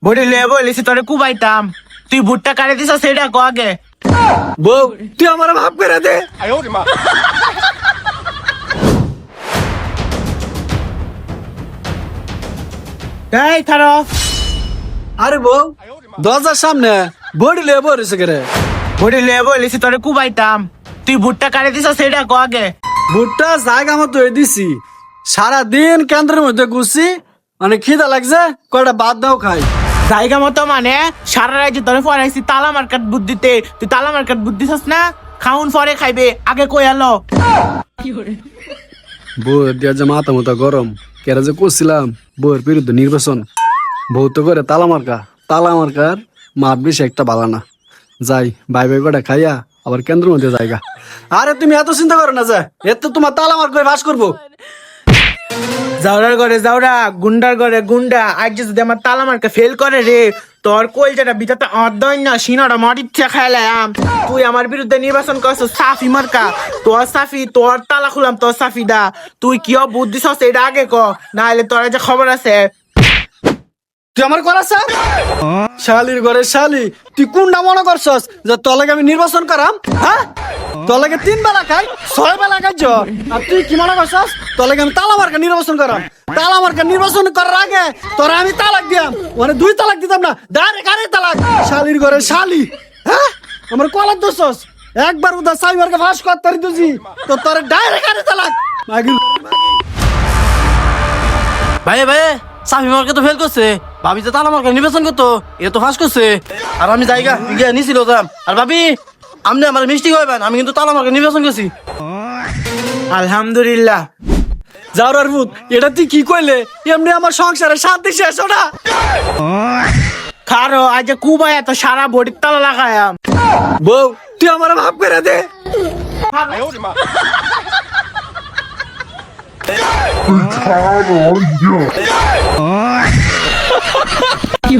Body লে বলিস তোরে কুবাইতাম, তুই ভুট্টা কাটে দিছ সেটা কো আগে। বউ তুই আমার মাফ করে দে। এই খারো। আরে বউ দরজার সামনে বডি লিয়ে বসে করে। বডি লে বলিস তোরে কুবাইতাম, তুই ভুট্টা কাটে দিছ সেটা কো আগে। ভুট্টা জায়গা মতো দিছি, সারাদিন কেন্দ্রের মধ্যে ঘুরছি, মানে খিদা লাগছে কয়টা বাদ দাও খাই। জায়গা মতো মানে সারা রাজ্যে তোরে পড়াইছি তালা মার্কেট বুদ্ধিতে, তুই তালা মার্কেট বুদ্ধি চাস না? খাউন পরে খাইবে আগে কই আলো। বউ দিয়া যে মাথা মতো গরম, কেরা যে করছিলাম বউয়ের বিরুদ্ধে নির্বাচন, বউ তো করে তালা মার্কার মাত বেশি একটা ভালো না। যাই ভাই কটা খাইয়া আবার কেন্দ্রের মধ্যে জায়গা। আরে তুমি এত চিন্তা করো না, যে এত তোমার তালা মার্ক বাস করবো। জাউরার ঘরে জাউরা, গুন্ডার ঘরে গুন্ডা, আজ যদি আমার তালা মার্কা ফেল করে রে, তোর কলজাটা ভিতরটা অর্ধই না সিনাটা মাটির খেলাম। তুই আমার বিরুদ্ধে নির্বাচন করছ সাফি মার্কা, তোর সাফি, তোর তালা খুলাম তোর সাফি দা। তুই কি বুদ্ধি সস এটা আগে ক, না হলে তোর যে খবর আছে। তুই আমার করাস শালির ঘরে শালি, তুই কোনটা মনে করছস যে তোর লাগে আমি নির্বাচন করাম? হ্যাঁ, তোর লাগে 3 বেলা খাই 6 বেলা খাইছ, আর তুই কি মনে করছস তোর লাগে আমি তালা মার্কা নির্বাচন করাম? তালা মার্কা নির্বাচন করার আগে তোরা আমি তালাক দিয়াম, মানে 2 তালাক দিতাম না, ডাইরেক্ট তালাক। শালির ঘরে শালি, হ্যাঁ আমার কলার দোষস, একবার উদা সাইবারকে ফাঁস করতে দিছি তো তোর ডাইরেক্ট তালাক। মাগি ভাই ভাই সাফি মার্কে তো ফেল করছে, ভাবি যে তালা মার্কা নির্বাচন করতো এটা তো ফাঁস করছে। আর আমি জায়গা গিয়ে নিছিল আর ভাবি আপনি আমার মিষ্টি খাইবেন, আমি কিন্তু তালা মার্কা নির্বাচন করছি। আলহামদুলিল্লাহ। যাওয়ার ভূত, এটা তুই কি কইলে? এমনি আমার সংসারে শান্তি শেষ ওটা। খারো আজ কুবাই এত সারা বডির তালা লাগায়াম। বউ তুই আমার মাফ করে দে। কি